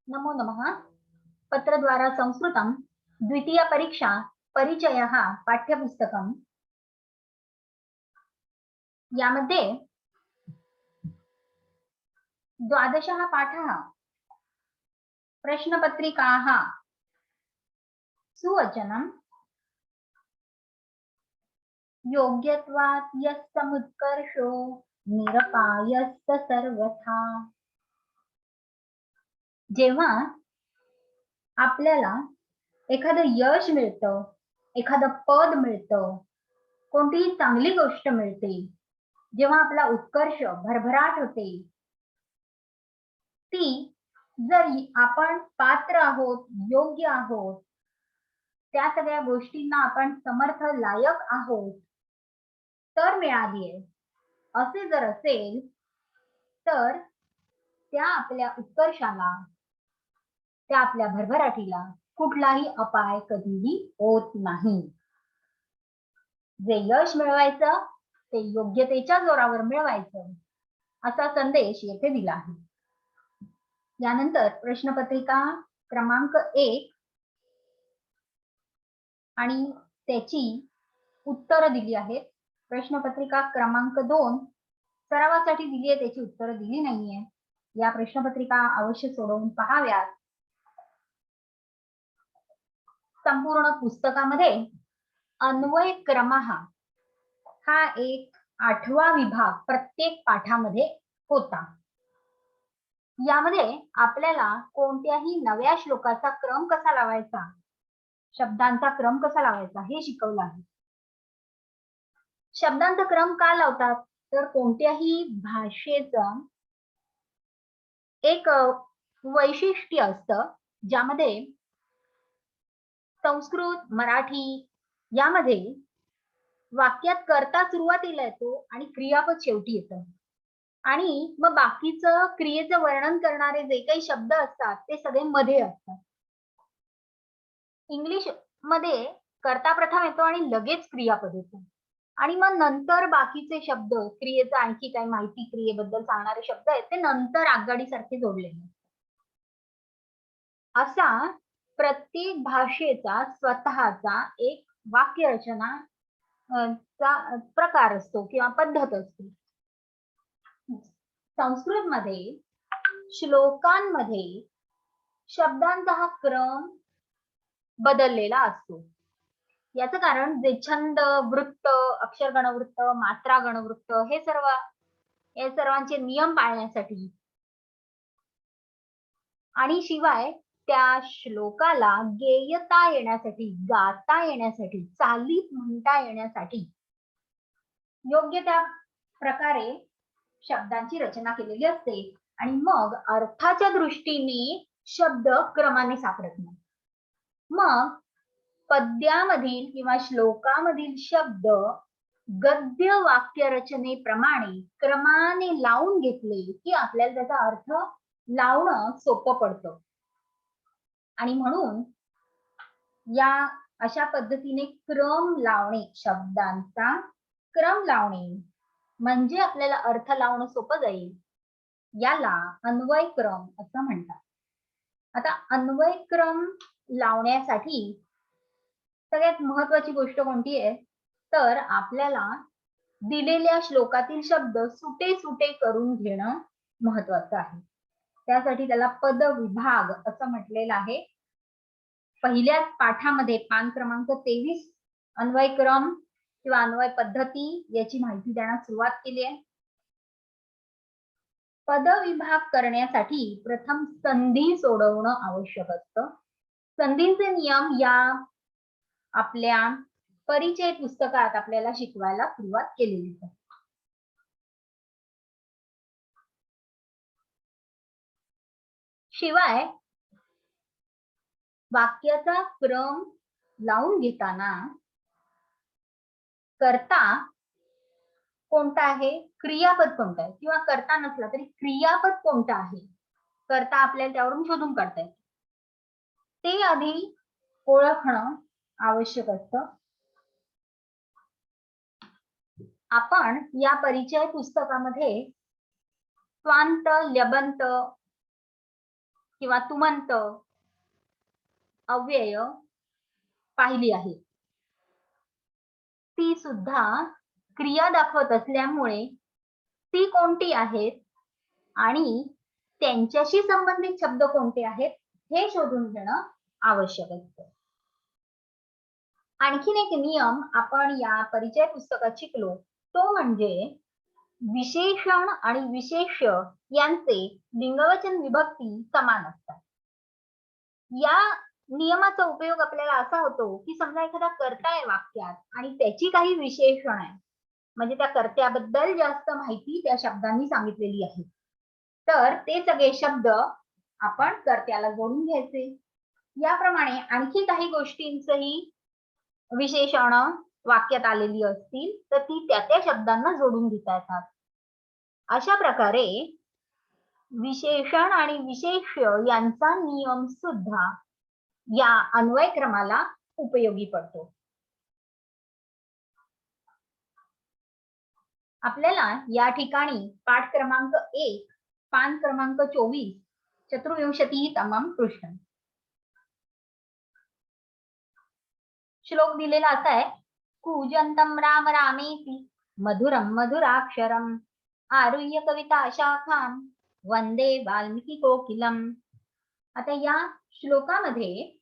नमो नमः। पत्रद्वारा संस्कृतं द्वितीय परीक्षा परिचयः पाठ्यपुस्तकम्। यामध्ये 12 पाठः प्रश्नपत्रिकाः सुवचनं योग्यत्वात् यस्समुत्कर्षो निरपायस्त सर्वथा। जेव्हा आपल्याला एखादं यश मिळतं, एखादं पद मिळतं, कोणतीही चांगली गोष्ट मिळते, जेव्हा आपला उत्कर्ष भरभराट होते, ती जर आपण पात्र आहोत, योग्य आहोत, त्या सगळ्या गोष्टींना आपण समर्थ लायक आहोत तर मिळाली आहे, असे जर असेल तर त्या आपल्या उत्कर्षाला, त्या आपल्या भरभराटीला कुठलाही अपाय कधीही होत नाही. जे यश मिळवायचं ते योग्यतेच्या जोरावर मिळवायचं, असा संदेश येथे दिला आहे. यानंतर प्रश्नपत्रिका क्रमांक 1 आणि त्याची उत्तरं दिली आहेत. प्रश्नपत्रिका क्रमांक 2 सरावासाठी दिली आहे, त्याची उत्तरं दिली नाहीये. या प्रश्नपत्रिका अवश्य सोडवून पहाव्यात. संपूर्ण पुस्तकामध्ये अन्वय क्रमाः हा एक 8वा विभाग प्रत्येक पाठामध्ये होता. यामध्ये आपल्याला कोणत्याही नव्या श्लोकाचा क्रम कसा लावायचा, शब्दांचा क्रम कसा लावायचा हे शिकवलं आहे. शब्दांचा क्रम का लावतात तर कोणत्याही भाषेचं एक वैशिष्ट्य असतं, ज्यामध्ये संस्कृत, मराठी यामध्ये वाक्यात कर्ता सुरुवातीला येतो आणि क्रियापद शेवटी येतं, आणि मग बाकीचं क्रियेचं वर्णन करणारे जे काही शब्द असतात ते सगळे मध्ये असतात. इंग्लिश मध्ये कर्ता प्रथम येतो आणि लगेच क्रियापद येतो, आणि मग नंतर बाकीचे शब्द, क्रियेचं आणखी काही माहिती क्रियेबद्दल सांगणारे शब्द आहेत ते नंतर आगगाडीसारखे जोडलेले. असा प्रत्येक भाषेचा स्वतःचा एक वाक्यरचना चा प्रकार असतो किंवा पद्धत असते. संस्कृतमध्ये श्लोकांमध्ये शब्दांचा हा क्रम बदललेला असतो. याचं कारण जे छंद, वृत्त, अक्षर गणवृत्त, मात्रा गणवृत्त हे सर्वांचे नियम पाळण्यासाठी, आणि शिवाय त्या श्लोकाला गेयता येण्यासाठी, गाता येण्यासाठी, चालीत म्हणता येण्यासाठी योग्य त्या प्रकारे शब्दांची रचना केलेली असते, आणि मग अर्थाच्या दृष्टीने शब्द क्रमाने सापडत नाही. मग पद्यामधील किंवा श्लोकामधील शब्द गद्य वाक्य रचनेप्रमाणे क्रमाने लावून घेतले की आपल्याला त्याचा अर्थ लावणं सोपं पडतं. आणि म्हणून या अशा पद्धतीने क्रम लावणे, शब्दांचा क्रम लावणे म्हणजे आपल्याला अर्थ लावणं सोपं जाईल, याला अन्वय क्रम असं म्हणतात. आता अन्वय क्रम लावण्यासाठी सगळ्यात महत्वाची गोष्ट कोणती आहे तर आपल्याला दिलेल्या श्लोकातील शब्द सुटे सुटे करून घेणं महत्वाचं आहे. त्यासाठी त्याला पद विभाग असं म्हटलेलं आहे. पहिल्याच पाठामध्ये पान क्रमांक 23 अन्वय क्रम किंवा अन्वय पद्धती याची माहिती देण्यास सुरुवात केली आहे. पद विभाग करण्यासाठी प्रथम संधी सोडवणं आवश्यक असतं. संधींचे नियम या आपल्या परिचय पुस्तकात आपल्याला शिकवायला सुरुवात केलेली आहे. शिवाय वाक्याचा क्रम लावून घेताना कर्ता कोणता आहे, क्रियापद कोणता आहे, किंवा कर्ता नसला तरी क्रियापद कोणता आहे, कर्ता आपल्याला त्यावरून शोधून काढता येते, ते आधी ओळखणं आवश्यक असतं. आपण या परिचय पुस्तकामध्ये स्वांत, ल्यबंत किंवा तुमंत, अव्यय पाहिली आहे. ती सुद्धा क्रिया दाखवत असल्यामुळे ती कोणती आहेत आणि त्यांच्याशी संबंधित शब्द कोणते आहेत हे शोधून घेणं आवश्यक असतं. आणखीन एक नियम आपण या परिचय पुस्तकात शिकलो तो म्हणजे विशेषण आणि विशेष्य यांचे लिंगवचन विभक्ती समान असतात. या नियमाचा उपयोग आपल्याला असा होतो की समजा एखादा कर्ता आहे वाक्यात आणि त्याची काही विशेषण आहे, म्हणजे त्या कर्त्याबद्दल जास्त माहिती त्या शब्दांनी सांगितलेली आहे, तर ते सगळे शब्द आपण कर्त्याला जोडून घ्यायचे. याप्रमाणे आणखी काही गोष्टींचही विशेषण वाक्यात आलेली असतील तर ती त्या शब्दांना जोडून घेता येतात. अशा प्रकारे विशेषण आणि विशेष्य यांचा नियम सुद्धा या अन्वय क्रमाला उपयोगी पडतो. आपल्याला या ठिकाणी पाठ क्रमांक 1 पान क्रमांक 24 चतुर्विंशतितमं पृष्ठ श्लोक दिलेला असा आहे, कूजंतम राम रामेति मधुरम मधुराक्षरम आरुह्य कविता शाखाम वंदे वाल्मिकी कोकिलम. आता या श्लोकामध्ये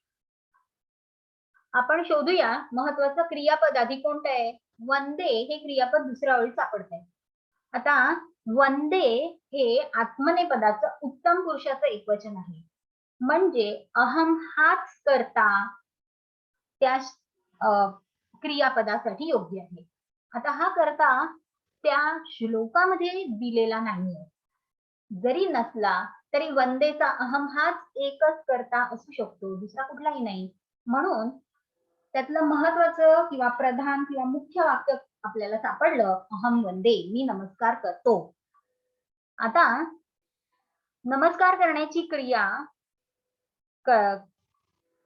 आपण शोधूया महत्वाचं क्रियापद आधी कोणतं आहे. वंदे हे क्रियापद दुसऱ्या ओळीत सापडत आहे. आता वंदे हे आत्मनेपदाचं उत्तम पुरुषाचं एकवचन आहे, म्हणजे अहम हाच करता त्या क्रियापदासाठी योग्य आहे. आता हा करता त्या श्लोकामध्ये दिलेला नाहीये, जरी नसला तरी वंदेचा अहम हाच एकच करता असू शकतो, दुसरा कुठलाही नाही. म्हणून त्यातलं महत्वाचं किंवा प्रधान किंवा मुख्य वाक्य आपल्याला सापडलं, अहम वंदे, मी नमस्कार करतो. आता नमस्कार करण्याची क्रिया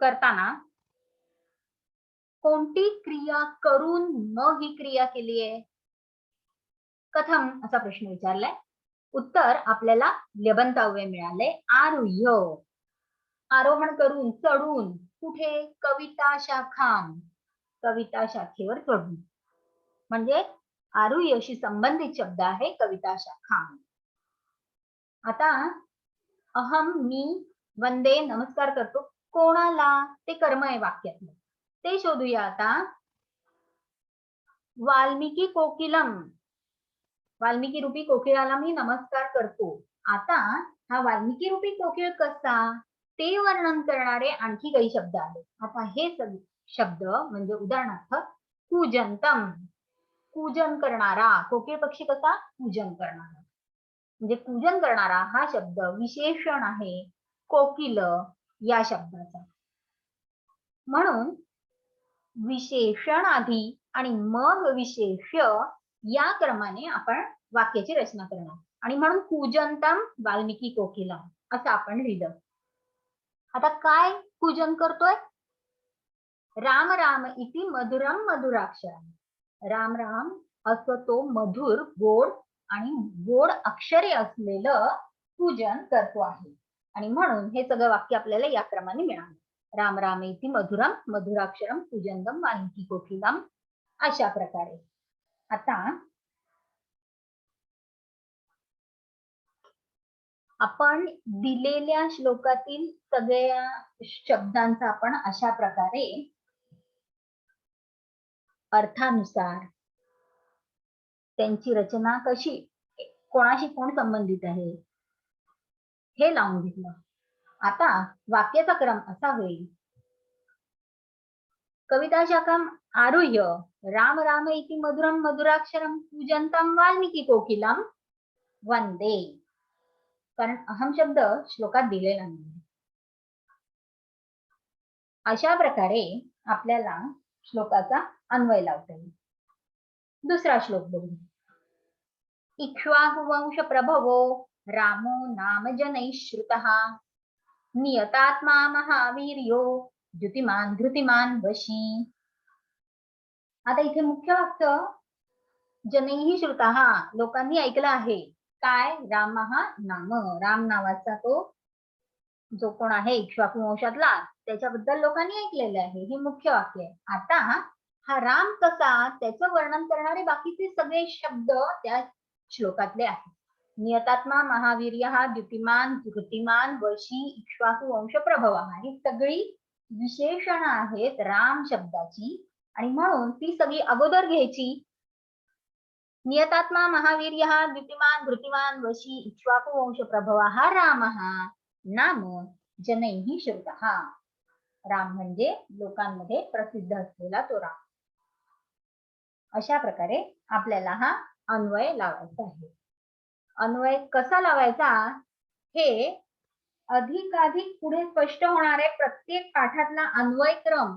करताना कोणती क्रिया करून मग ही क्रिया केली आहे, कथम असा प्रश्न विचारलाय. उत्तर आपल्याला लेबंताव्यय मिळाले, आरुह्य, आरोहण करून, चढून. कुठे? कविता शाखाम, कविता शाखेवर चढून, म्हणजे आरुह्यशी संबंधित शब्द आहे कविता शाखाम. आता अहम, मी, वंदे, नमस्कार करतो, कोणाला? ते कर्म आहे वाक्यातलं, ते शोधूया. आता वाल्मिकी कोकिलम, वाल्मिकी रूपी कोकिळाला मी नमस्कार करतो. आता हा वाल्मिकी रूपी कोकिळ कसा, ते वर्णन करणारे आणखी काही शब्द आले. आता हे शब्द म्हणजे उदाहरणार्थ कूजंतम, पूजन करणारा, कोकिळ पक्षी कसा? पूजन करणारा, म्हणजे पूजन करणारा हा शब्द विशेषण आहे कोकिल या शब्दाचा. म्हणून विशेषण आधी आणि मग विशेष्य या क्रमाने आपण वाक्याची रचना करणार, आणि म्हणून पूजंतम वाल्मिकी कोकिलम असं आपण लिहिलं. आता काय पूजन करतोय? राम राम इति मधुरम मधुराक्षरम, राम राम असं तो मधुर गोड आणि गोड अक्षरे असलेलं पूजन करतो आहे, आणि म्हणून हे सगळं वाक्य आपल्याला या क्रमाने मिळालं. राम राम इति मधुरम मधुराक्षरम पूजनदम वाल्मिकी कोकिलम, अशा प्रकारे. आता आपण दिलेल्या श्लोकातील सगळ्या शब्दांचा आपण अशा प्रकारे अर्थानुसार त्यांची रचना कशी, कोणाशी कोण संबंधित आहे हे लावून घेतलं. आता वाक्याचा क्रम असा होईल, कविता शाखाम आरुह्य राम राम इति मधुरम मधुराक्षरम पूजंतम वाल्मिकी कोकिलम वंदे, कारण अहम शब्द श्लोकात दिलेला नाही. अशा प्रकारे आपल्याला श्लोकाचा अन्वय लावता येईल. दुसरा श्लोक बघू. इक्ष्वाकुवंश प्रभवो रामो नाम जनैः श्रुतः नियतात्मा महावीर्यो द्युतिमान धृतिमान वशी. आता इथे मुख्य वाक्य जनैः श्रुतः, लोकांनी ऐकलं आहे. काय? राम नाम, राम नावाचा तो जो कोण आहे इक्ष्वाकू वंशातला त्याच्याबद्दल लोकांनी ऐकलेलं आहे. हे मुख्य वाक्य आहे. आता हा राम कसा त्याचं वर्णन करणारे बाकीचे सगळे शब्द त्या श्लोकातले आहेत. नियतात्मा महावीर्य द्युतिमान धृतिमान वशी इक्ष्वाकू वंश प्रभवा ही सगळी विशेषण आहेत राम शब्दाची आणि म्हणून ती सगळी अगोदर घ्यायची. नियतात्मा महावीर्य द्युतिमान धृतिमान वशी इक्ष्वाकू वंश प्रभवा रामः नाम जनैः श्रुतः. राम म्हणजे लोकांमध्ये प्रसिद्ध असलेला तो राम. अशा प्रकारे आपल्याला हा अन्वय लावायचा आहे. अन्वय कसा लावायचा हे अधिकाधिक पुढे स्पष्ट होणार आहे. प्रत्येक पाठातला अन्वय क्रम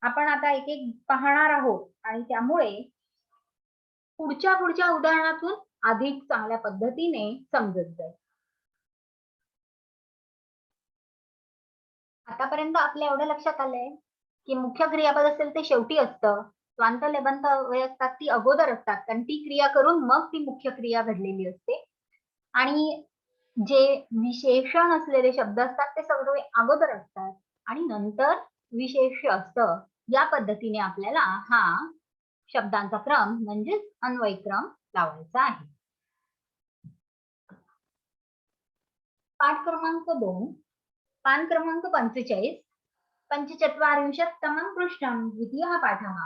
आपण आता एक एक पाहणार आहोत आणि त्यामुळे पुढच्या उदाहरणातून अधिक चांगल्या पद्धतीने समजत जाईल. आतापर्यंत आपल्या एवढं लक्षात आलंय की मुख्य क्रियापद असेल ते शेवटी असतं, स्वांत लेबंत अव्यय असतात ती अगोदर असतात, कारण ती क्रिया करून मग ती मुख्य क्रिया घडलेली असते आणि जे विशेषण असलेले शब्द असतात ते सगळे अगोदर असतात आणि नंतर विशेष्य असतं. या पद्धतीने आपल्याला हा शब्दांचा क्रम म्हणजेच अन्वय क्रम लावायचा आहे. पाठ क्रमांक 2 पान क्रमांक 45 पंचचत्वारिंशत्तमं पृष्ठं द्वितीयः पाठः.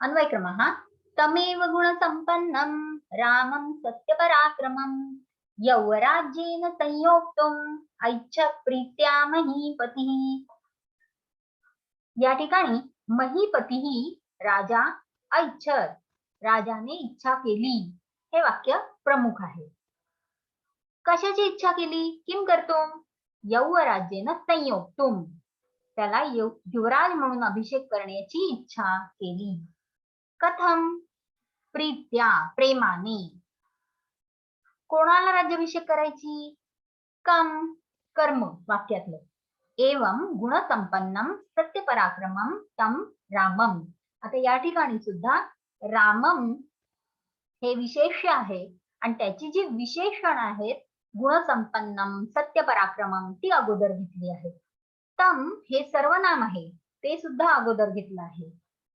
अन्वयक्रमः तमेव गुणसम्पन्नं रामं सत्यपराक्रमं यौवराज्येन संयोक्तुम् ऐच्छत् प्रीत्या महीपतिः. या ठिकाणी महीपतिः राजा ऐच्छत् राजाने इच्छा केली हे वाक्य प्रमुख आहे. कशाची इच्छा केली? किम कर्तुम यौवराज्येन संयोक्तुम त्याला युवराज म्हणून अभिषेक करण्याची इच्छा केली. कथम प्रीत्या प्रेमाने. कोणाला राज्याभिषेक करायची? कम कर्म वाक्यातलं. एवं गुणसंपन्नम सत्यपराक्रमम तम रामम. आता या ठिकाणी सुद्धा रामम हे विशेष्य आहे आणि त्याची जी विशेषण आहेत गुणसंपन्नम सत्यपराक्रमम ती अगोदर घेतली आहे. तम हे सर्वनाम आहे ते सुद्धा अगोदर घेतलं आहे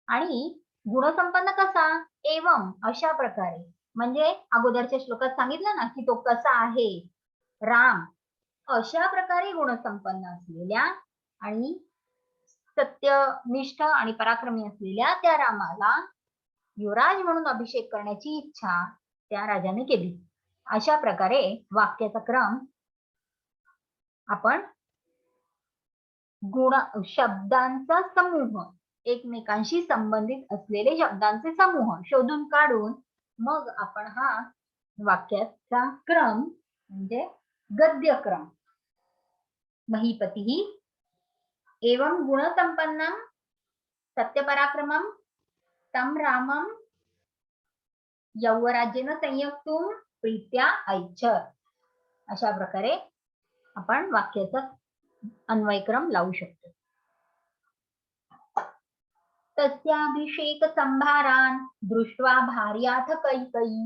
आणि गुणसंपन्न कसा? एवं अशा प्रकारे. म्हणजे अगोदरच्या श्लोकात सांगितलं ना की तो कसा आहे राम, अशा प्रकारे गुणसंपन्न असलेल्या आणि सत्यनिष्ठ आणि पराक्रमी असलेल्या त्या रामाला युवराज म्हणून अभिषेक करण्याची इच्छा त्या राजाने केली. अशा प्रकारे वाक्याचा क्रम आपण गुण शब्दांचा समूह एकमेकांशी संबंधित असलेले शब्दांचे समूह शोधून काढून मग आपण हा वाक्याचा क्रम म्हणजे गद्यक्रम महीपती एवं गुणसंपन्नम सत्यपराक्रमम तम रामम यौवराज्येन संयोक्तुम प्रीत्या ऐच्छत्. अशा प्रकारे आपण वाक्याचा अन्वयक्रम लावू शकतो. तस्याभिषेक संभारान् दृष्ट्वा भार्याथ कैकेयी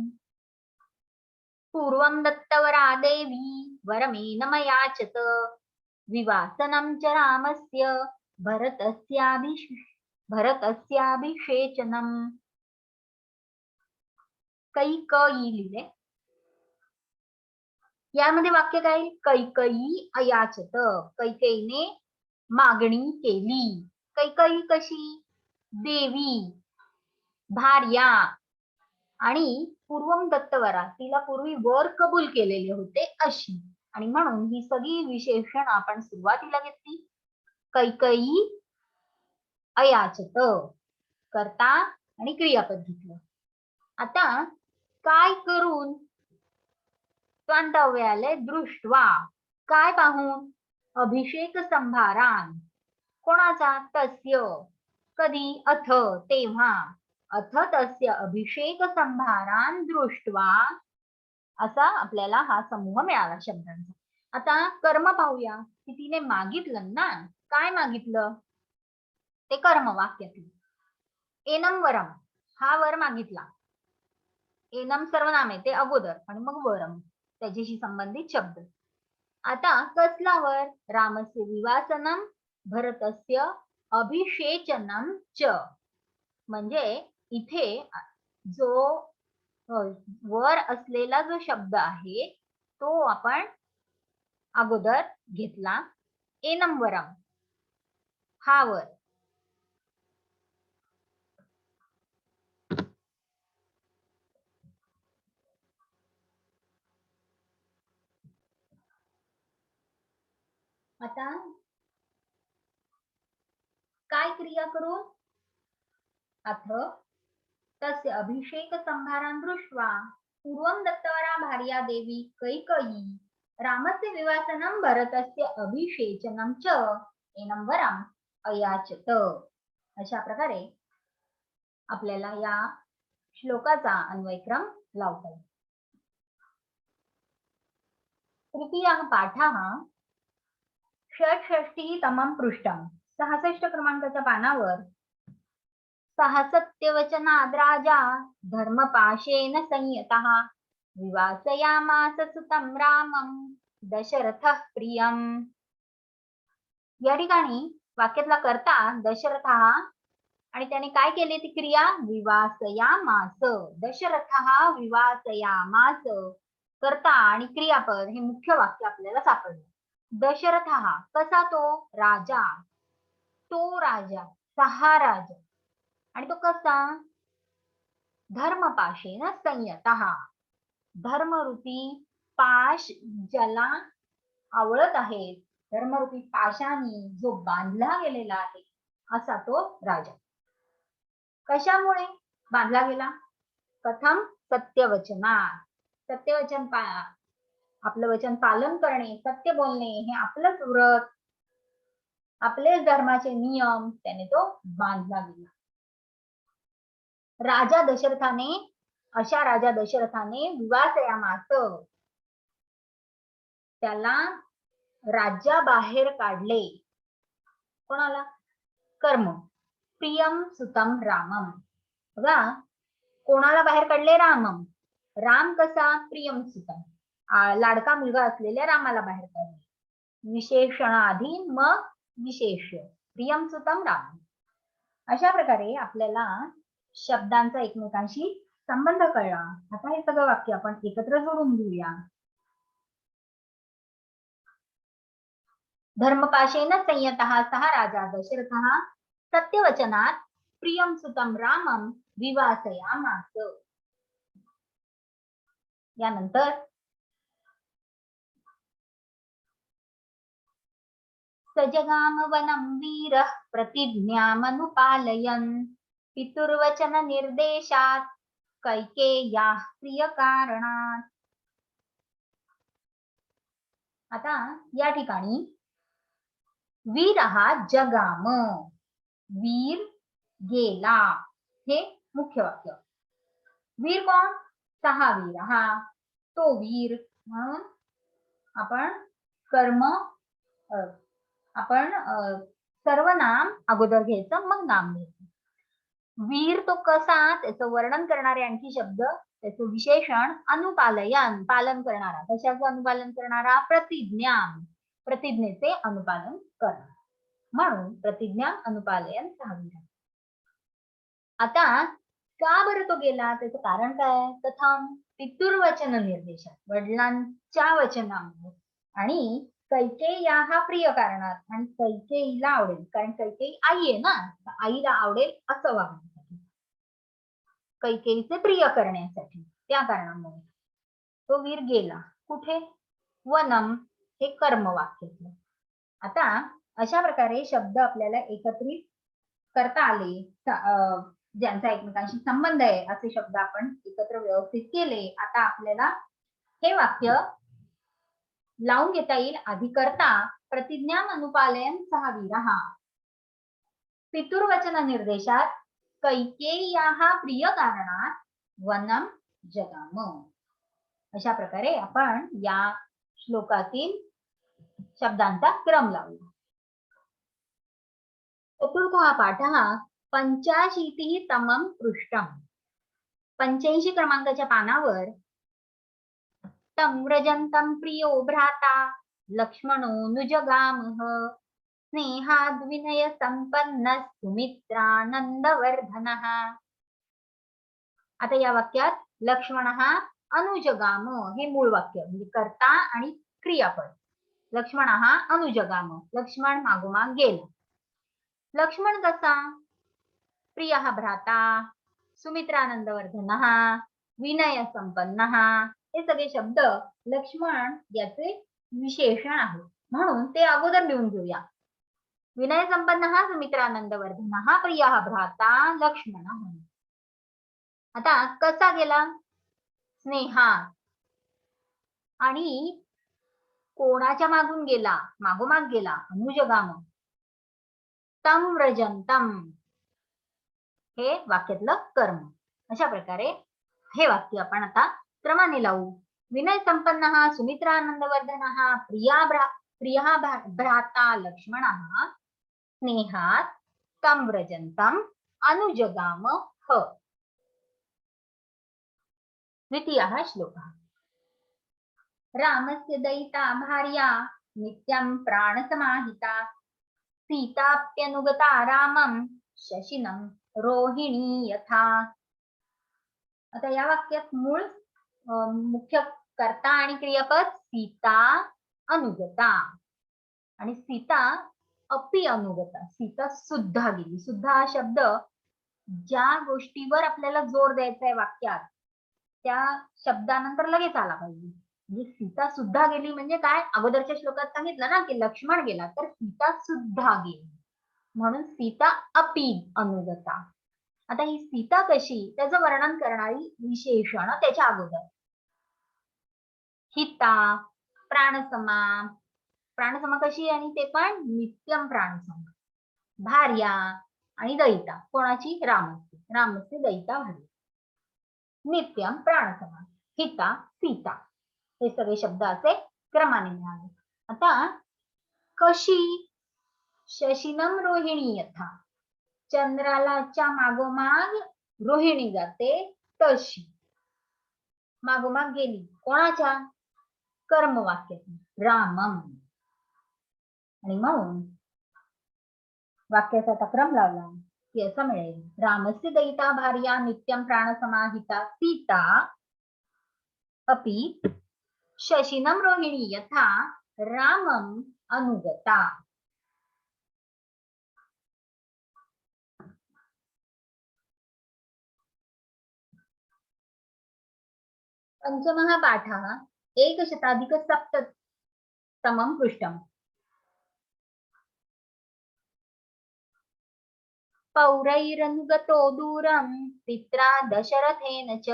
पूर्वं दत्तवरा देवी वरमेन मयाचत विवासनं च रामस्य भरतस्याभिषेचनम्. कैकेयी लिहिले. यामध्ये वाक्य काय? कैकेयी अयाचत. कैकेयीने मागणी केली. कैकेयी कशी? देवी भार्या आणि पूर्वम दत्तवरा तिला पूर्वी वर कबूल केलेले होते अशी. आणि म्हणून ही सगळी विशेषण आपण सुरुवातीला घेतली. कैकेयी अयाचत कर्ता आणि क्रियापद घेतलं. आता काय करून स्वांत अव्यय आले दृष्ट्वा काय पाहून अभिषेक संभारान कोणाचा? तस्य कधी? अथ तेव्हा. अथ तस्य अभिषेक संभारान दृष्ट्वा असा आपल्याला हा समूह मिळाला शब्दांचा. आता कर्म पाहूया की तिने मागितलं ना. काय मागितलं? ते कर्म वाक्यातील. एनम वरम हा वर मागितला. एनम सर्वनाम आहे ते अगोदर आणि मग वरम त्याच्याशी संबंधित शब्द. आता कसला वर? रामस्य विवासनम भरतस्य अभिषेचनम च. म्हणजे इथे जो वर असलेला जो शब्द आहे तो आपण अगोदर घेतला. एनंवरम हा वर. आता काय क्रिया करू? अथ तस्य अभिषेक संभारान् दृष्ट्वा पूर्वं दत्तवरा भार्या देवी कैकेयी रामस्य विवासनं भरतस्य अभिषेचनं च एनंवरम अयाचत. अशा प्रकारे आपल्याला या श्लोकाचा अन्वयक्रम लावता येईल. तृतीयः पाठः षट्षष्टितमं पृष्ठं 66 क्रमांकाच्या पानावर सः सत्यवचनाद् राजा धर्मपाशेन संयतः विवासयामास सुतं रामं दशरथः प्रियम्. या ठिकाणी वाक्यातला कर्ता दशरथः आणि त्याने काय केले ती क्रिया? विवासयामास. दशरथः विवासयामास. कर्ता आणि क्रियापद हे मुख्य वाक्य आपल्याला सापडले. दशरथः कसा तो? राजा. तो राजा, सहा राजा. आणि तो कसा? धर्मपाशेन संयतः. धर्मरूपी पाश ज्याला आवळत आहे, धर्मरूपी पाशाने जो बांधला गेलेला आहे असा तो राजा. कशामुळे बांधला गेला? कथम? सत्यवचनात. सत्यवचन आपलं वचन पालन करणे, सत्य बोलणे हे आपलंच व्रत, आपलेच धर्माचे नियम, त्याने तो बांधला गेला. राजा दशरथाने, अशा राजा दशरथाने विवासयामास, त्याला राज्याबाहेर काढले. कोणाला? कर्म. प्रियम सुतम रामम. बघा, कोणाला बाहेर काढले? रामम. राम कसा? प्रियम सुतम, लाडका मुलगा असलेल्या रामाला बाहेर काढले. विशेषणाआधी मग विशेष्य. प्रियम सुतम राम. अशा प्रकारे आपल्याला शब्दांचा एकमेकांशी संबंध कळला. आता हे सगळं वाक्य आपण एकत्र जोडून घेऊया. धर्मपाशेन संयतः सः राजा दशरथः सत्यवचनात् प्रियं सुतं रामं विवासयामास. यानंतर सजगाम वनं वीरः प्रतिज्ञामनुपालयन् पितुर्वचन निर्देशात् कैकेय्याः प्रियकारणात्. आता या ठिकाणी वीरः जगाम, वीर गेला, हे मुख्य वाक्य. वीर कोण? सहा वीर. हा तो वीर. म्हणून आपण कर्म, आपण सर्वनाम अगोदर घ्यायचं, मग नाम घ्यायचं. वीर तो कसा? त्याचं वर्णन करणारे आणखी शब्द, त्याचं विशेषण अनुपालयन, पालन करणारा. कशाचं अनुपालन करणारा? प्रतिज्ञा, प्रतिज्ञेचे अनुपालन करणारा. म्हणून प्रतिज्ञा अनुपालयन सहावीर. आता का बरं तो गेला? त्याचं कारण काय? कथम? पितुर्वचन निर्देशात, वडिलांच्या वचनामुळे. आणि कैकेय्या हा प्रिय कारणात, आणि कैकेयीला आवडेल, कारण कैकेयी आई आहे ना, आईला आवडेल असं वागण्यासाठी, कैकेयीचे प्रिय करण्यासाठी, त्या कारणामुळे तो वीर गेला. कुठे? वनम, हे कर्म वाक्य. आता अशा प्रकारे शब्द आपल्याला एकत्रित करता आले, ज्यांचा एकमेकांशी संबंध आहे असे शब्द आपण एकत्र व्यवस्थित केले. आता आपल्याला हे वाक्य लावून घेता येईल. आधी करता प्रतिज्ञा अनुपालयन सहावीरः पितुर्वचन निर्देशात कैकेय्याः प्रिय कारणात वनम जगाम. अशा प्रकारे आपण या श्लोकातील शब्दांचा क्रम लावला. चतुर्थः पाठः 85तमं पृष्ठं. 85 क्रमांकाच्या पानावर तं व्रजन्तं प्रियो भ्राता लक्ष्मणोऽनुजगामः स्नेहाद्विनय संपन्नः सुमित्रानंदवर्धनः। आता या वाक्यात लक्ष्मण हा अनुजगाम हे मूळ वाक्य म्हणजे कर्ता आणि क्रियापद. लक्ष्मण हा अनुजगाम, लक्ष्मण मागोमाग गेला. लक्ष्मण कसा? प्रिय भ्राता, सुमित्रानंदवर्धन, विनय संपन्न, हे सगळे शब्द लक्ष्मण याचे विशेषण आहे, म्हणून ते अगोदर लिहून घेऊया. विनय संपन्न, सुमित्रानंदवर्धन, प्रिय भ्राता लक्ष्मण. आता कसा गेला? स्नेहा. आणि कोणाच्या मागून गेला? मागोमाग गेला. अनुजगाम. तम व्रजंतम हे वाक्यातलं कर्म. अशा प्रकारे हे वाक्य आपण आता क्रमाने लावू. विनय संपन्न, सुमित्रानंदवर्धन, प्रिय भ्राता लक्ष्मण, स्नेहात तम व्रजंतम अनुजगाम. द्वितीयः श्लोकः. रामस्य दयिता भार्या नित्यं प्राणसमाहिता सीताप्यनुगता रामं शशिनं रोहिणी यथा. आता या वाक्यात मूळ मुख्य कर्ता आणि क्रियापद सीता अनुगता, आणि सीता अपि अनुगता, सीता सुद्धा गेली. सुद्धा हा शब्द ज्या गोष्टीवर आपल्याला जोर द्यायचा आहे वाक्यात त्या शब्दानंतर लगेच आला पाहिजे. म्हणजे सीता सुद्धा गेली म्हणजे काय? अगोदरच्या श्लोकात सांगितलं ना की लक्ष्मण गेला, तर सीता सुद्धा गेली, म्हणून सीता अपि अनुगता. आता ही सीता कशी, त्याचं वर्णन करणारी विशेषण त्याच्या अगोदर. हिता, प्राणसमा. प्राणसमा कशी? आणि ते पण नित्यम प्राणसमा. भार्या आणि दयिता. कोणाची? रामची. रामची दयिता भार्या. नित्यम प्राणसमा. हिता, सीता. हे सगळे शब्द असे क्रमाने मिळाले. आता कशी? शशिनम रोहिणी यथा. चंद्रालाच्या मागोमाग रोहिणी जाते तशी. मागोमाग गेली. कोणाच्या? कर्मवाक्यात रामम. आणि म्हणून वाक्याचा क्रम लावला की असं मिळेल. रामस्य दयिता भार्या नित्यम प्राणसमाहिता सीता अपि शशिनम रोहिणी यथा रामम अनुगता. पंचमः पाठः 100+7 पृष्ठम्. पौरैरनुगतो दूरं पित्रा दशरथेन च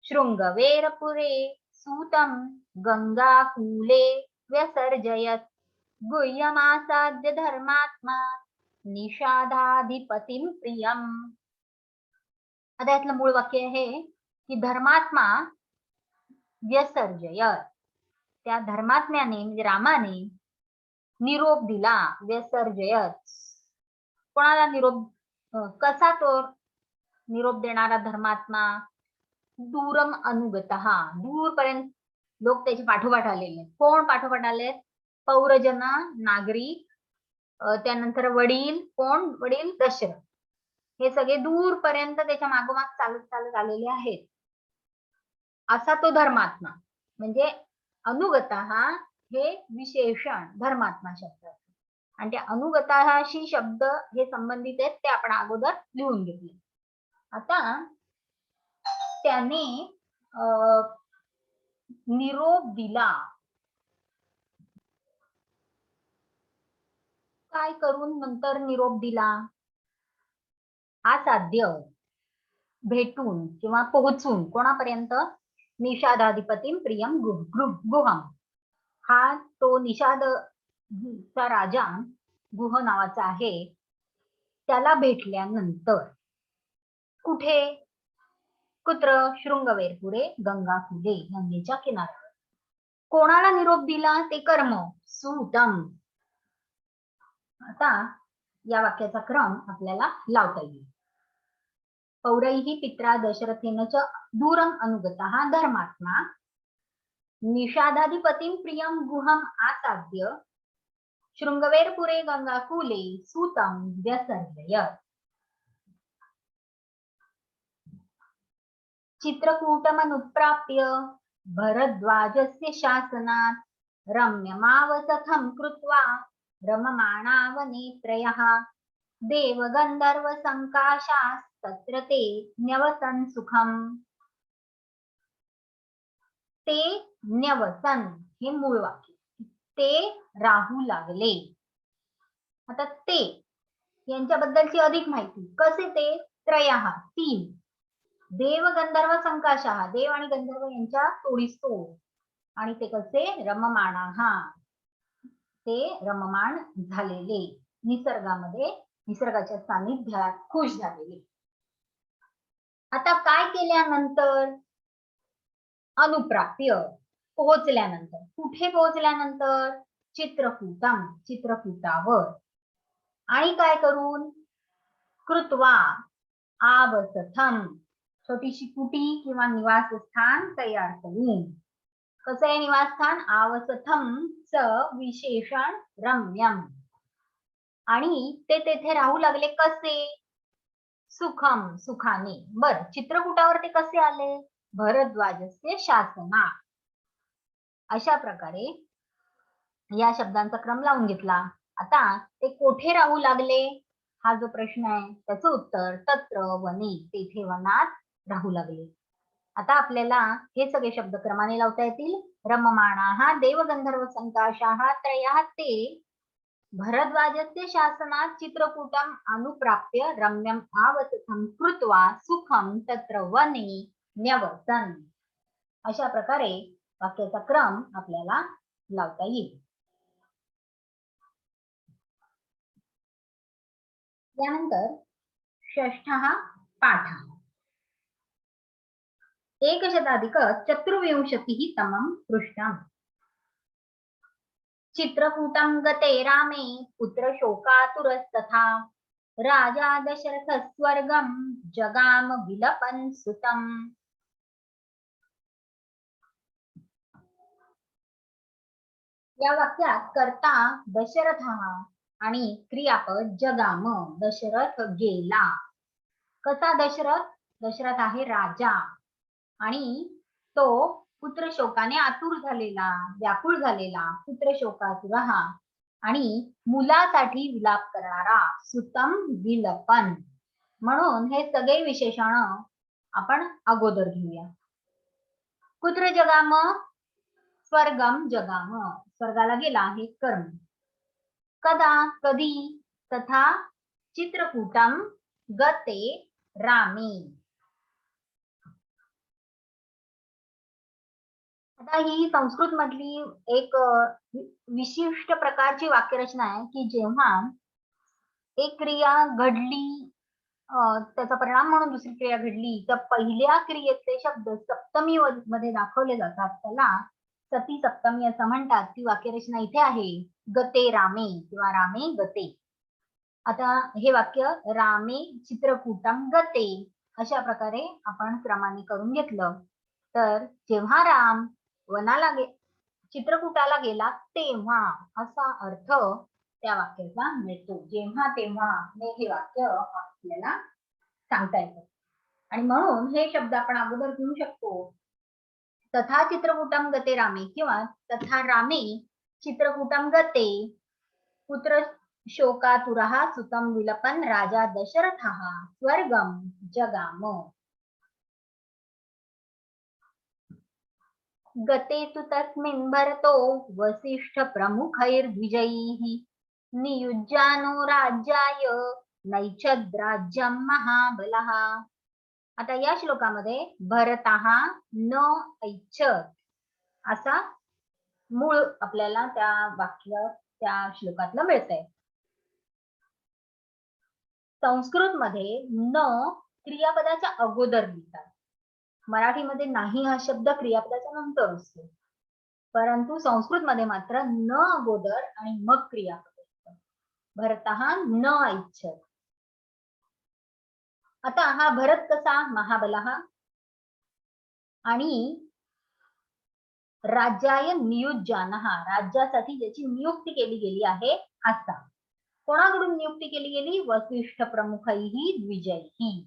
शृङ्गवेरपुरे सूतं गंगाकूले व्यसर्जयत् गुह्यमासाद्य धर्मात्मा निषादाधिपतिं प्रियम्. आता यातलं मूळ वाक्य आहे की धर्मात्मा व्यसर्जयत. त्या धर्मात्म्याने म्हणजे रामाने निरोप दिला. व्यसर्जयत. कोणाला निरोप? कसा तो निरोप देणारा धर्मात्मा? दूरम अनुगतः. दूरपर्यंत लोक त्याच्या पाठोपाठ आलेले. कोण पाठोपाठ आले? पौरजन, नागरिक, त्यानंतर वडील. कोण? वडील दशरथ. हे सगळे दूरपर्यंत त्याच्या मागोमाग चालत चालत आलेले आहेत. असा तो धर्मात्मा. म्हणजे अनुगतः हे विशेषण धर्मात्मा शब्दाचं, आणि त्या अनुगताशी शब्द हे संबंधित आहेत ते आपण अगोदर लिहून घेतले. आता त्याने निरोप दिला. काय करून नंतर निरोप दिला? असाध्य भेटून किंवा पोहोचून. कोणापर्यंत? निषादाधिपती प्रियम गुहम. हा तो निषादचा राजा गुह नावाचा आहे. त्याला भेटल्यानंतर कुठे? कुत्र? शृंगवेरपुरे गंगाकुले, गंगेच्या किनाऱ्यावर. कोणाला निरोप दिला? ते कर्म. सूतम. आता या वाक्याचा क्रम आपल्याला लावता येईल. पौरैः पित्रा दशरथेन च दूरम अनुगतः धर्मात्मा निषादाधिपतिं प्रियं गुहम् आसाद्य शृंगवेरपुरे गंगाकूले सूतं व्यसर्जयत्। चित्रकूटमनुप्राप्य भरद्वाजस्य शासनात् रम्यमावसखं कृत्वा रममाणा वने त्रयः देवगन्धर्वसङ्काशास्तत्र ते न्यवसन् सुखम्। ते न्यवसन हे मूळ वाक्य, ते राहू लागले. आता ते यांच्याबद्दलची अधिक माहिती. कसे ते? त्रयः तीन. देव गंधर्व संकाशाः देव आणि गंधर्व यांच्या तोडीस तोड. आणि ते कसे? रममाणाः ते रममाण झालेले, निसर्गामध्ये निसर्गाच्या सानिध्यात खुश झालेले. आता काय केल्यानंतर? अनुप्राप्य पोहोचल्यानंतर. कुठे पोहोचल्यानंतर? चित्रकूटम चित्रकूटावर. आणि काय करून? कृत्वा आवसथम छोटीशी कुटी किंवा निवासस्थान तयार करून. कसं आहे निवासस्थान? आवसथम च विशेषण रम्यम. आणि ते तेथे राहू लागले. कसे? सुखम सुखाने. बर, चित्रकूटावर ते कसे आले? भरद्वाजस्य शासना. अशा प्रकारे या शब्दांचा क्रम लावून घेतला. आता ते कोठे राहू लागले हा जो प्रश्न आहे त्याचं उत्तर तत्र वने, तेथे वनात राहू लागले. आता आपल्याला हे सगळे शब्द क्रमाने लावता येतील. रममाणाः देवगंधर्व संकाशाः त्रयः ते भरद्वाजस्य शासनात् चित्रकूटम अनुप्राप्य रम्यम आवसथं कृत्वा सुखम तत्र वने न्यवसन. अशा प्रकारे वाक्याचा क्रम आपल्याला लावता येईल. त्यानंतर षष्ठः पाठः. 1शताधिक तमं पृष्ठम्. चित्रकूटं गते रामे पुत्र शोकातुरस्तथा राजा दशरथ स्वर्गं जगाम विलपन् सुतम्. या वाक्यात कर्ता दशरथ आणि क्रियापद जगाम, दशरथ गेला. कसा दशरथ? दशरथ आहे राजा आणि तो पुत्र शोकाने आतुर झालेला, व्याकुळ झालेला, पुत्र शोकातुर आणि मुलासाठी विलाप करणारा, सुतम विलपन. म्हणून हे सगळे विशेषण आपण अगोदर घेऊया. कुत्र जगाम? स्वर्गम जगाम, स्वर्गाला गेला हे कर्म. कदा? कधी? तथा चित्रकूटम गते रामे. आता ही संस्कृत मधली एक विशिष्ट प्रकारची वाक्यरचना आहे की जेव्हा एक क्रिया घडली, त्याचा परिणाम म्हणून दुसरी क्रिया घडली, तर पहिल्या क्रियेचे शब्द सप्तमी मध्ये दाखवले जातात. त्याला सती सप्तमी असं म्हणतात. ती वाक्यरचना इथे आहे, गते रामे किंवा रामे गते. आता हे वाक्य रामे चित्रकूटम गते अशा प्रकारे आपण क्रमाने करून घेतलं तर जेव्हा राम वनाला चित्रकूटाला गेला तेव्हा असा अर्थ त्या वाक्याचा मिळतो. जेव्हा तेव्हा हे वाक्य आपल्याला सांगता येतं. आणि म्हणून हे शब्द आपण अगोदर घेऊ शकतो. तथा चित्रकूटम गते रामे किंवा तथा रामे चित्रकूटम गते पुत्र शोकातुरः सुतं विलपन् राजा दशरथः स्वर्गं जगाम. गते तु तस्मिन् भरतो वसिष्ठ प्रमुखैर्द्विजैः नियुज्यानो राज्याय नैच्छद्राज्यं महाबलः. आता या श्लोकामध्ये भरतः न ऐच्छत् असा मूळ आपल्याला त्या वाक्य त्या श्लोकातलं मिळतंय. संस्कृत मध्ये न क्रियापदाच्या अगोदर लिहितात. मराठीमध्ये नाही हा शब्द क्रियापदाच्या नंतर असतो, परंतु संस्कृत मध्ये मात्र न अगोदर आणि मग क्रियापद असतं. भरतः न ऐच्छत्. आता हा भरत कसा? महाबलः. आणि राज्याय नियुज्यानः, राज्यासाठी ज्याची नियुक्ती केली गेली आहे असा. कोणाकडून नियुक्ती केली गेली? वसिष्ठ प्रमुखैहि द्विजैहि.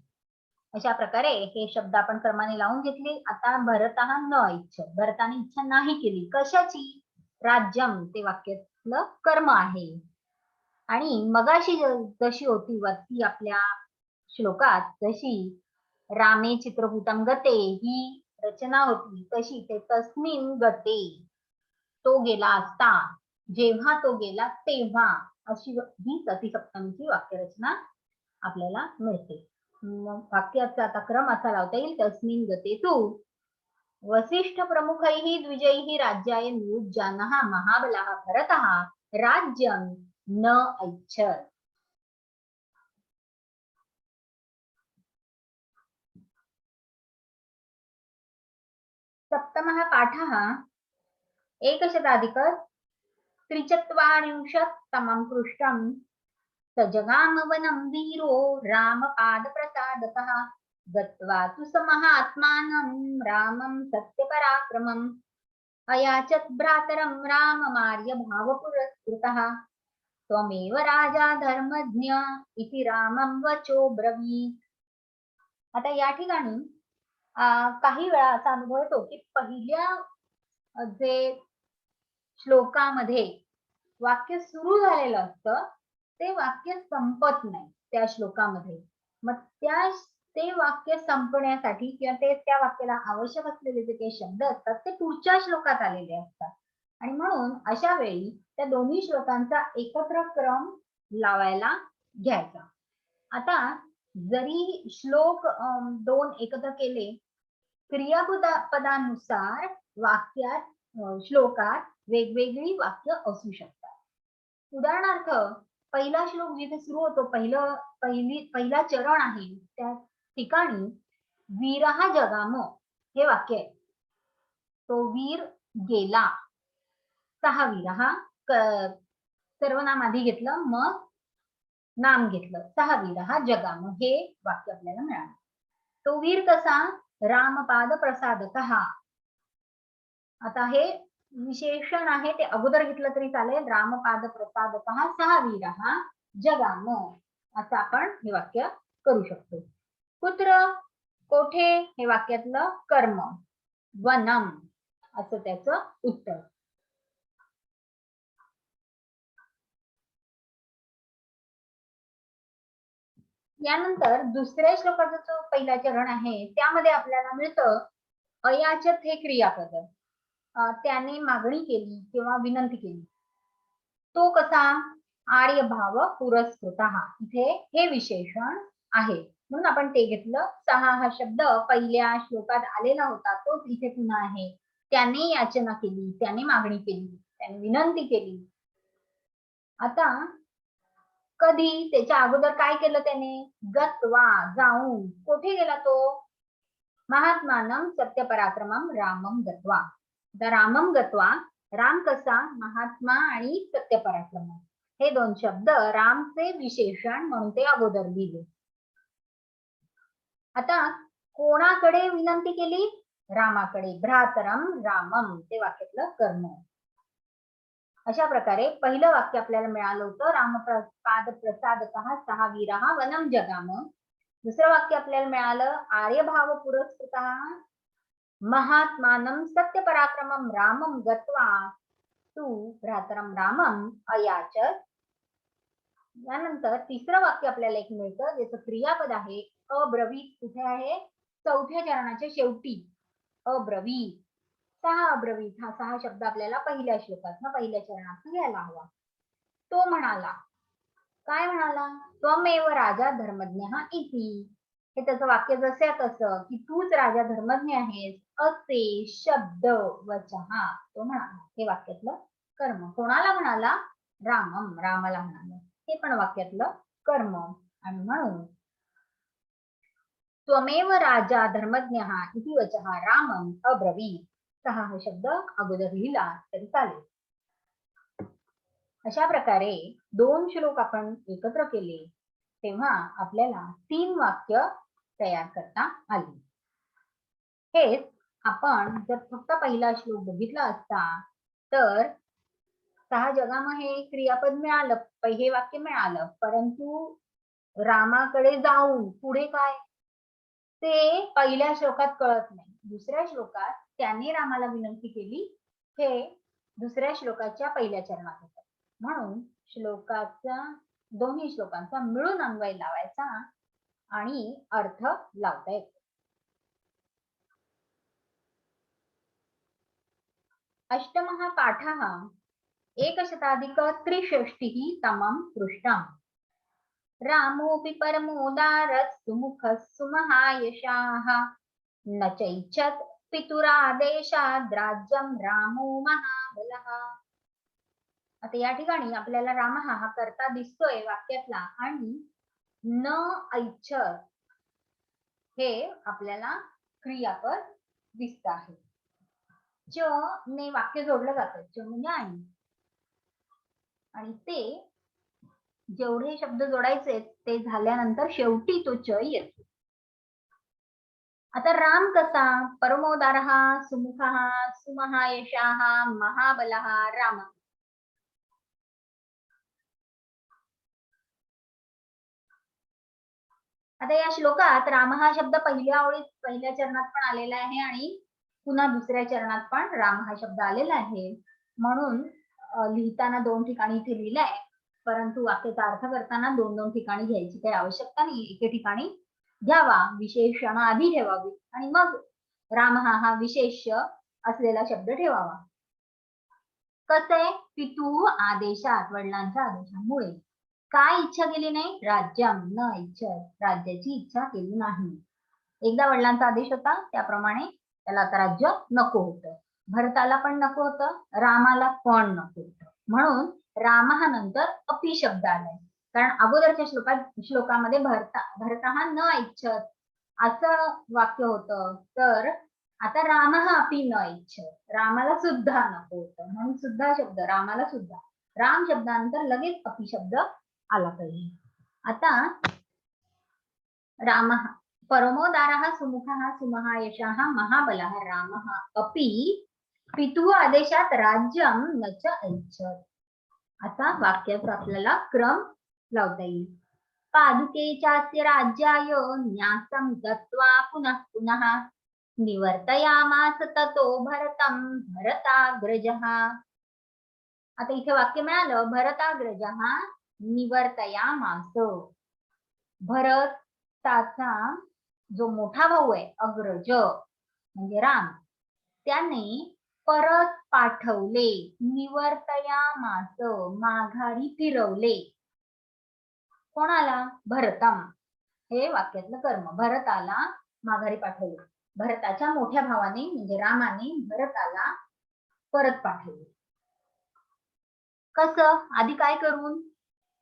अशा प्रकारे हे शब्द आपण क्रमाने लावून घेतले. आता भरतः न इच्छा, भरताने इच्छा नाही केली. कशाची? राज्यम ते वाक्यातलं कर्म आहे. आणि मगाशी जशी होती वरती आपल्या श्लोकात जशी रामे चित्रकूटम गते ही रचना होती तशी ते तस्मिन गते, तो गेला असता, जेव्हा तो गेला तेव्हा, अशी ही सतीसप्तमीची वाक्यरचना आपल्याला मिळते. वाक्याचा आता क्रम असा लावता येईल. तस्मिन गते तू वसिष्ठ प्रमुखैहि द्विजैहि राज्याय नियुज्यानः महाबलः भरतः राज्यं न ऐच्छत्. सप्तमः पाठः एकशताधिक त्रिचत्वारिंशत्तमं पृष्ठं स जगाम वनं वीरो रामपादप्रसादतः गत्वा तु स महात्मानं रामं सत्यपराक्रमम् अयाचत् भ्रातरं राममार्यभावपुरस्कृतः त्वमेव राजा धर्मज्ञ इति रामं वचो ब्रवीत्. आता या ठिकाणी काही वेळा असा अनुभव येतो की पहिल्या जे श्लोकामध्ये वाक्य सुरू झालेलं असतं ते वाक्य संपत नाही त्या श्लोकामध्ये. मग ते वाक्य संपण्यासाठी किंवा ते त्या वाक्याला आवश्यक असलेले जे काही शब्द असतात ते पुढच्या श्लोकात आलेले असतात आणि म्हणून अशा वेळी त्या दोन्ही श्लोकांचा एकत्र क्रम लावायला घ्यायचा. आता जरी श्लोक 2 एकत्र केले, क्रियापदानुसार वाक्यात श्लोकात वेगवेगळी वाक्य असू शकतात. उदाहरणार्थ पहिला श्लोक जिथे सुरू होतो, पहिला चरण आहे त्या ठिकाणी वीरहा जगाम हे वाक्य आहे. तो वीर गेला. सहा वीरहा सर्वनाम आधी घेतलं मग नाम घेतलं. सहा वीरहा जगाम हे वाक्य आपल्याला मिळालं. तो वीर कसा? रामपाद प्रसादतः. आता हे विशेषण आहे ते अगोदर घेतलं तरी चालेल. रामपाद प्रसादतः सहा वीरहा जगाम असं आपण हे वाक्य करू शकतो. कुत्र? कोठे? हे वाक्यातलं कर्म. वनम असं त्याचं उत्तर. यानंतर दुसऱ्या श्लोकाचा जो पहिला चरण आहे त्यामध्ये आपल्याला मिळतं अयाचत हे क्रियापद. त्याने मागणी केली किंवा विनंती केली. तो कसा? आर्यभाव पुरस्कृतः. इथे हे विशेषण आहे म्हणून आपण ते घेतलं. सहा हा शब्द पहिल्या श्लोकात आलेला होता तोच इथे पुन्हा आहे. त्याने याचना केली, त्याने मागणी केली, त्याने विनंती केली. आता कधी? त्याच्या अगोदर काय केलं त्याने? गत्वा जाऊन. कुठे गेला तो? महात्मानं सत्यपराक्रमम रामम गत्वा. रामम गत्वा, राम कसा? महात्मा आणि सत्यपराक्रम हे दोन शब्द रामचे विशेषण म्हणून ते अगोदर लिहिले. आता कोणाकडे विनंती केली? रामाकडे. भ्रातरम रामम ते वाक्यातलं कर्म. अशा प्रकारे पहिलं वाक्य आपल्याला मिळालं होतं रामपाद प्रसादतः सहा वीरहा वनम जगाम. दुसरं वाक्य आपल्याला मिळालं आर्यभाव पुरस्कृतः महात्मानं सत्यपराक्रमम रामम गत्वा तू भ्रातरम रामम अयाचत. यानंतर तिसरं वाक्य आपल्याला एक मिळतं ज्याचं क्रियापद आहे अब्रवीत. कुठे आहे? चौथ्या चरणाच्या शेवटी अब्रवीत. सहा अब्रवीत हा सहा शब्द आपल्याला पहिल्या श्लोकात पहिल्या चरणात घ्यायला हवा. तो म्हणाला, काय म्हणाला? त्वमेव राजा धर्मज्ञ इति. हे त्याचं वाक्य जसे तसं की तूच राजा धर्मज्ञ आहेस असे शब्द वचहा तो म्हणाला. हे वाक्यातलं कर्म. कोणाला म्हणाला? रामम, रामाला म्हणाला. हे पण वाक्यातलं कर्म. आणि म्हणून त्वमेव राजा धर्मज्ञ इति वचहा रामम अब्रवीत. सहा हा शब्द अगोदर लिहिला तरी चालेल. अशा प्रकारे दोन श्लोक आपण एकत्र केले तेव्हा आपल्याला 3 वाक्य तयार करता आली. हेच आपण जर फक्त पहिला श्लोक बघितला असता तर 6 जगामध्ये हे क्रियापद मिळालं, हे वाक्य मिळालं, परंतु रामाकडे जाऊन पुढे काय ते पहिल्या श्लोकात कळत नाही. दुसऱ्या श्लोकात त्याने रामाला विनंती केली हे दुसऱ्या श्लोकाच्या पहिल्या चरणात होतं. म्हणून श्लोकाचा दोन्ही श्लोकांचा मिळून अन्वय लावायचा आणि अर्थ लावता येतो. अष्टमः पाठः एकशताधिक त्रिषष्टिः तमं पृष्ठम्। रामोऽपि परमोदारः सुमुखः सुमहायशाः न चैच्छत् पितुरादेशाद् राज्यं रामो महाबलः। आता या ठिकाणी आपल्याला राम हा कर्ता दिसतोय वाक्यातला आणि न ऐच्छत हे आपल्याला क्रियापद दिसत आहे. च ने वाक्य जोडलं जातं. च म्हणजे आणि ते जेवढे शब्द जोडायचे ते झाल्यानंतर शेवटी तो च येतो. आता राम कसा परमोदारः सुमुखः सुमहायशाः महाबलः राम. आता या श्लोकात राम हा शब्द पहिल्या चरणात पण आलेला आहे आणि पुन्हा दुसऱ्या चरणात पण राम हा शब्द आलेला आहे. म्हणून लिहिताना दोन ठिकाणी इथे लिहिलंय, परंतु वाक्याचा अर्थ करताना दोन ठिकाणी घ्यायची काही आवश्यकता नाही. एके ठिकाणी घ्यावा, विशेषण आधी ठेवावी आणि मग राम हा विशेष असलेला शब्द ठेवावा. कसे पितू आदेशात वडिलांच्या आदेशामुळे काय इच्छा केली नाही, राज्यम न इच्छा राज्याची इच्छा केली नाही. एकदा वडिलांचा आदेश होता त्याप्रमाणे त्याला आता राज्य नको होतं. भरताला पण नको होतं, रामाला पण नको होतं. म्हणून राम हा नंतर अपि शब्द आलाय, कारण अगोदरच्या श्लोकामध्ये भरता हा न इच्छत असं वाक्य होतं, तर आता राम हा अपि न इच्छत रामाला सुद्धा नको होतं, म्हणून सुद्धा शब्द रामाला सुद्धा राम शब्दानंतर लगेच अपि शब्द आला पाहिजे. आता राम परमोदारः सुमुखः सुमहायशः महाबलः रामः अपि पितुः आदेशात राज्यं न च ऐच्छत्. असा वाक्याचा आपल्याला क्रम लावता येईल. पादुकेचास्य राज्याय न्यासं दत्त्वा पुनः पुनः निवर्तयामास ततो भरतं भरताग्रजः. आता इथे वाक्य मिळालं भरताग्रजः निवर्तयामास. भरताचा जो मोठा भाऊ आहे अग्रज म्हणजे राम, त्याने परत पाठवले, निवर्तयामास माघारी फिरवले. कोणाला? भरतम. हे वाक्यातलं कर्म, भरताला माघारी पाठवले. भरताच्या मोठ्या भावाने म्हणजे रामाने भरताला परत पाठवले. कसं? आधी काय करून?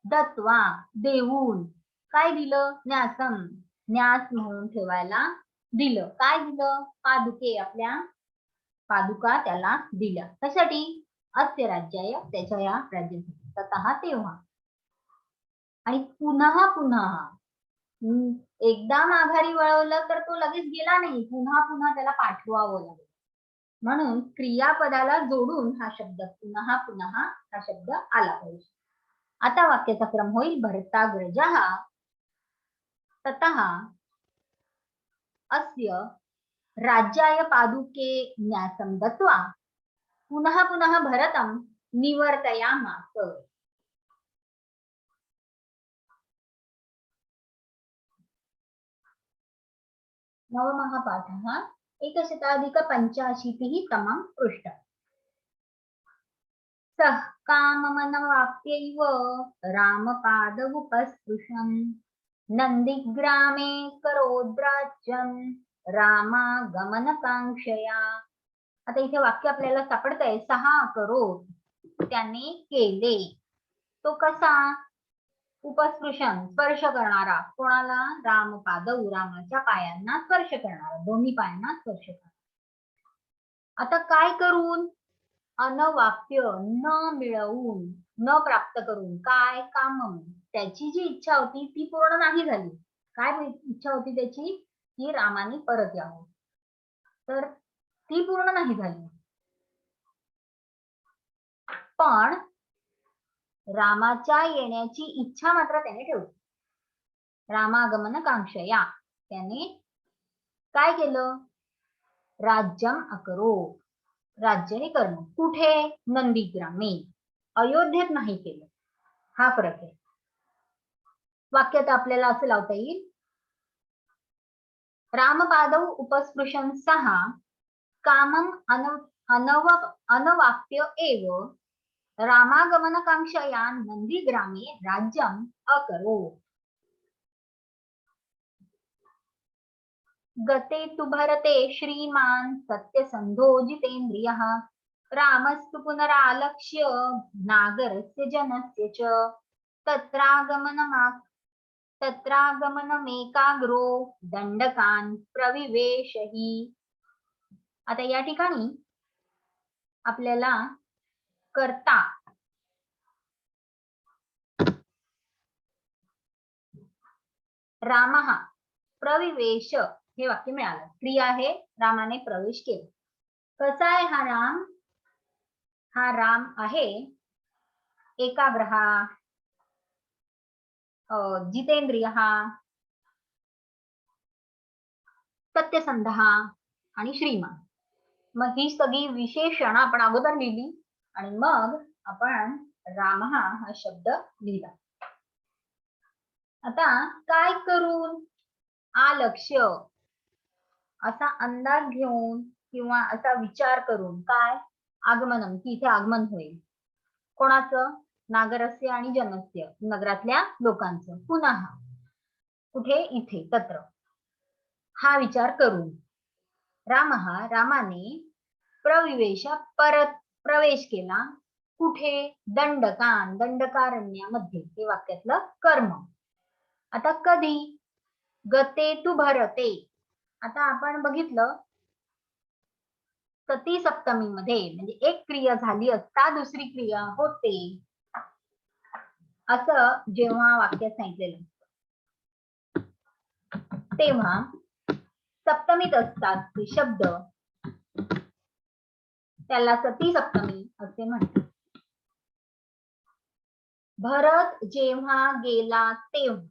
दत्वा देऊन. काय दिलं? न्यासम न्यास म्हणून ठेवायला दिलं. काय दिलं? पादुके आपल्या पादुका त्याला दिल्या. कशासाठी? अस्य राज्याय त्याच्या या राज्यासाठी. ततः तेव्हा. आणि पुन्हा पुन्हा एकदा माघारी वळवलं तर तो लगेच गेला नाही, पुन्हा पुन्हा त्याला पाठवावं लागेल. म्हणून क्रियापदाला जोडून हा शब्द पुन्हा पुन्हा हा शब्द आला पाहिजे. आता वाक्याचा क्रम होईल भरताग्रजः ततः अस्य राज्याय पादुके न्यासं दत्त्वा पुनः पुनः भरतं निवर्तयामास. नवमः पाठः 185 तमं पृष्ठम्। सः काममनवाप्यैव रामपादमुपस्पृशन् नंदीग्रामे करोद्राज्यं रामागमनकांक्षया. आता इथे वाक्य आपल्याला सापडतंय 6 करोड त्याने केले. तो कसा? उपस्पृशन स्पर्श करणारा. कोणाला? रामपादौ रामाच्या पायांना स्पर्श करणारा, दोन्ही पायांना स्पर्श करणारा. आता काय करून? अनवाप्य न मिळवून, न प्राप्त करून. काय? कामम त्याची जी इच्छा होती ती पूर्ण नाही झाली. काय इच्छा होती त्याची? की रामाने परत यावं. तर ती पूर्ण नाही झाली, पण रामाच्या येण्याची इच्छा मात्र त्याने ठेवली. रामागमन कांक्षया त्याने काय केलं? राज्यम अकरो, राज्य हे करणं. कुठे? नंदीग्रामे, अयोध्येत नाही केलं. हा फरक आहे. वाक्यात आपल्याला असं लावता येईल, रामपादौ उपस्पृशन सहा कामम अनवाप्य एव रामागमनकांक्षया नंदीग्रामे राज्यम अकरो. गते तु भरते श्रीमान सत्यसंधो जितेन्द्रियः रामस्तु पुनरालक्ष्य नागरस्य जनस्य च तत्रागमनमेकाग्रो दंडकान प्रविवेशही. आता या ठिकाणी आपल्याला कर्ता रामः प्रविवेश हे वाक्य मिळालं. क्रिया आहे, रामाने प्रवेश केला. कसा आहे हा राम? हा राम आहे एकाग्रह, जितेंद्रिय, सत्यसंध आणि श्रीमान. मग ही सगळी विशेषण आपण अगोदर लिहिली आणि मग आपण राम हा शब्द लिहिला. आता काय करून? आलक्ष्य, असा अंदाज घेऊन किंवा असा विचार करून. काय? आगमनम, की इथे आगमन होईल. कोणाचं? नागरस्य आणि जनस्य, नगरातल्या लोकांचं. पुन्हा कुठे? इथे, तत्र. हा विचार करून रामाने प्रविवेश परत प्रवेश केला. कुठे? दंडकान, दंडकारण्यामध्ये. हे वाक्यातलं कर्म. आता कधी? गते तु भरते. आता आपण बघितलं सती सप्तमी मध्ये, म्हणजे एक क्रिया झाली असता दुसरी क्रिया होते, असं जेव्हा वाक्यात सांगितलेलं तेव्हा सप्तमीत असतात ते शब्द, त्याला सती सप्तमी असे म्हणतात. भरत जेव्हा गेला तेव्हा,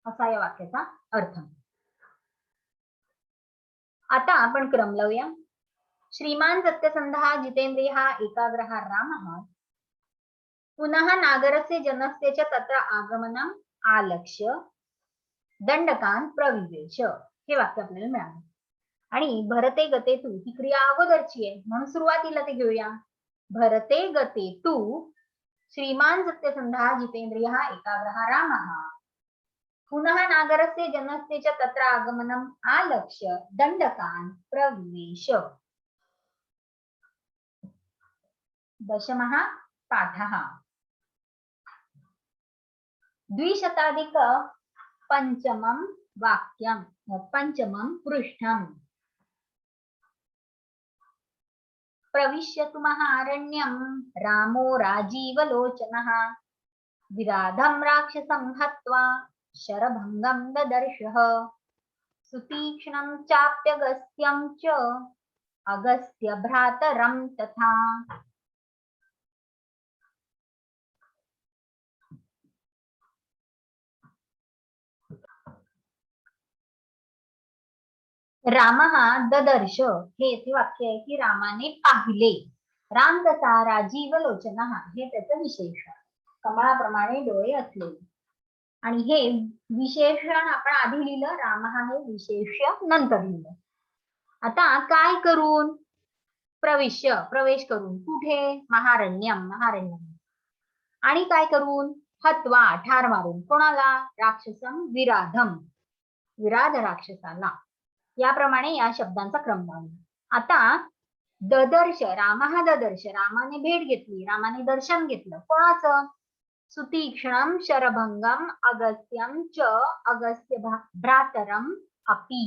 असा या वाक्याचा अर्थ. आता आपण क्रम लावूया. श्रीमान सत्यसंधः जितेंद्रियः एकाग्रः रामः पुनः नागरस्य जनस्य च तत्र आगमनम आलक्ष्य दंडकान प्रविवेश. हे वाक्य आपल्याला मिळालं. आणि भरते गते तू ही क्रिया अगोदरची आहे, म्हणून सुरुवातीला ते घेऊया. भरते गते तू श्रीमान सत्यसंधः जितेंद्रियः एकाग्रः रामः पुनः नागरस्य जनस्य च तत्र आगमनम आलक्ष्य दंडकान प्रविवेश. दशमः पाठः. द्विशताधिक पंचमं वाक्यं, पंचमं पृष्ठम्. प्रविश्य तु महारण्यं रामो राजीवलोचनः विराधं राक्षसं हत्वा शरभंगं ददर्शः सुतीक्ष्णं चाप्यगस्त्यं च अगस्त्य भ्रातरं तथा. रामः ददर्श, हे येथे वाक्य आहे की रामाने पाहिले. राम तसा राजीव लोचनः, हे त्याचं विशेषण, कमळाप्रमाणे डोळे असलेले. आणि हे विशेषण आपण आधी लिहिलं, रामः हे विशेष्य नंतर लिहिलं. आता काय करून? प्रविश्य, प्रवेश करून. कुठे? महारण्यम, महारण्यम. आणि काय करून? हत्वा, ठार मारून. कोणाला? राक्षसम विराधम, विराध राक्षसाला. याप्रमाणे या शब्दांचा क्रम लावला. आता ददर्श, रामः ददर्श, रामाने भेट घेतली, रामाने दर्शन घेतलं. कोणाचं? सुतीक्ष्णम शरभंगम अगस्त्यम च अगस्त्य भ्रातरम अपि.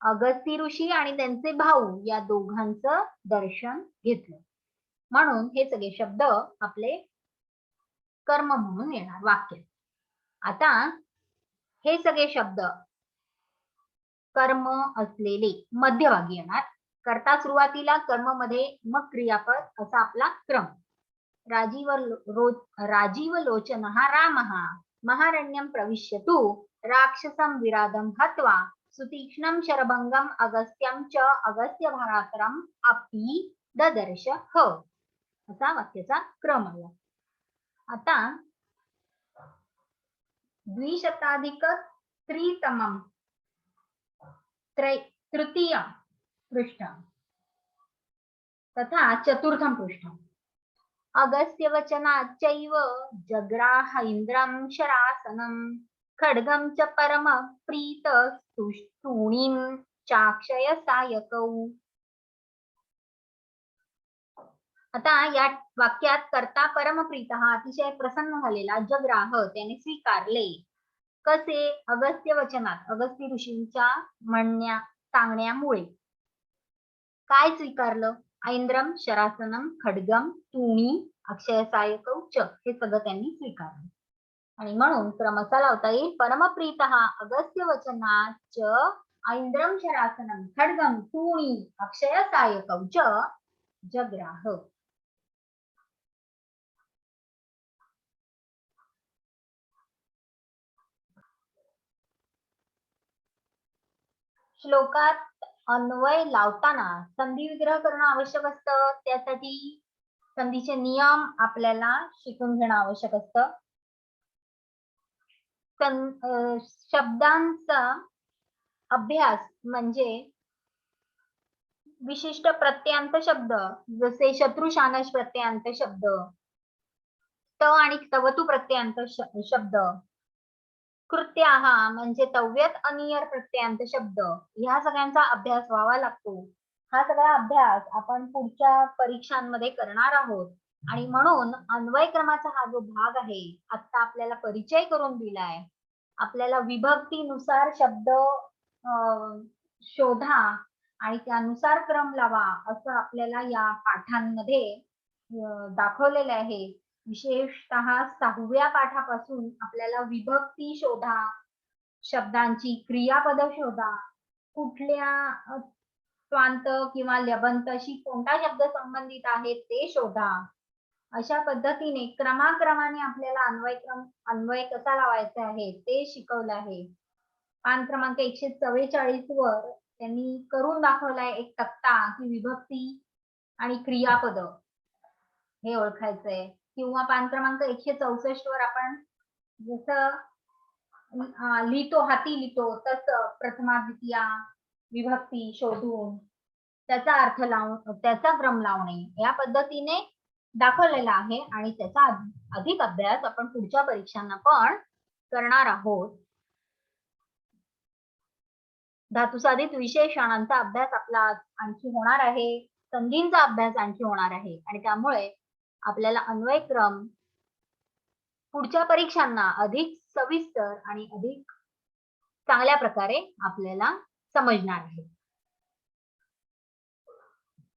अगस्ती ऋषी आणि त्यांचे भाऊ या दोघांचं दर्शन घेतलं. म्हणून हे सगळे शब्द आपले कर्म म्हणून येणार वाक्य. आता हे सगळे शब्द कर्म असलेले मध्यभागी येणार. कर्ता सुरुवातीला, कर्म मध्ये, मग क्रियापद असा आपला क्रम. राजीव लोचनः रामः महारण्यं प्रविश्यतु राक्षसं विरादं हत्वा सुतीक्ष्णं शरभंगम अगस्त्यं च अगस्त्य भरात्रम अपि ददर्श ह, असा वाक्याचा क्रम आला. आता द्विशताधिक त्रितमं तृतीय पृष्ठ तथा चतुर्थं पृष्ठम्. अगस्त्य वचनाच्चैव जग्राह इंद्रं शरासनं खड्गं च परम प्रीत तूणीं चाक्षय सायकौ. आता या वाक्यात कर्ता परमप्रीत हा अतिशय प्रसन्न झालेला जग्राह त्याने स्वीकारले. कसे? अगस्त्य वचनात, अगस्त्य ऋषींच्या सांगण्यामुळे. काय स्वीकारलं? ऐंद्रम शरासनम खड्गम तूणी अक्षय सायकौ च, हे सगळं त्यांनी स्वीकारलं. आणि म्हणून क्रम असा लावता येईल, परमप्रीत अगस्त्य वचनाच ऐंद्रम शरासनम खड्गम तूणी अक्षय सायकौ च जग्राह. श्लोकात अन्वय लावताना संधी विग्रह करणं आवश्यक असतं. त्यासाठी संधीचे नियम आपल्याला शिकून घेणं आवश्यक असतं. शब्दांचा अभ्यास म्हणजे विशिष्ट प्रत्ययांत शब्द, जसे शत्रुशानश प्रत्ययांत शब्द, त आणि तवतू प्रत्ययांत शब्द, कृत्याः म्हणजे तव्यत अनियर प्रत्ययांत शब्द, ह्या सगळ्यांचा अभ्यास व्हावा लागतो. हा सगळा अभ्यास आपण पुढच्या परीक्षांमध्ये करणार आहोत. आणि म्हणून अन्वय क्रमाचा हा जो भाग आहे, आता आपल्याला परिचय करून दिलाय. आपल्याला विभक्तीनुसार शब्द शोधा आणि त्यानुसार क्रम लावा, असं आपल्याला या पाठांमध्ये दाखवलेलं आहे. विशेषतः 6व्या पाठापासून आपल्याला विभक्ती शोधा, शब्दांची क्रियापद शोधा, कुठल्या स्वांत किंवा ल्यबंताशी कोणता शब्द संबंधित आहे ते शोधा. अशा पद्धतीने क्रमाक्रमाने आपल्याला अन्वय कसा लावायचा आहे ते शिकवलं आहे. पान क्रमांक 144 वर त्यांनी करून दाखवलाय एक तक्ता की विभक्ती आणि क्रियापद हे ओळखायचंय. किंवा पान क्रमांक 164 वर आपण जसं लिहितो, हाती लिहितो, तसं प्रथमा द्वितीया विभक्ती शोधून त्याचा अर्थ लावून त्याचा क्रम लावणे या पद्धतीने दाखवलेला आहे. आणि त्याचा अधिक अभ्यास आपण पुढच्या परीक्षांना पण करणार आहोत. धातुसाधित विशेषणांचा अभ्यास आपला आणखी होणार आहे, संधींचा अभ्यास आणखी होणार आहे. आणि त्यामुळे आपल्याला अन्वय क्रम पुढच्या परीक्षांना अधिक सविस्तर आणि अधिक चांगल्या प्रकारे आपल्याला समजणार आहे.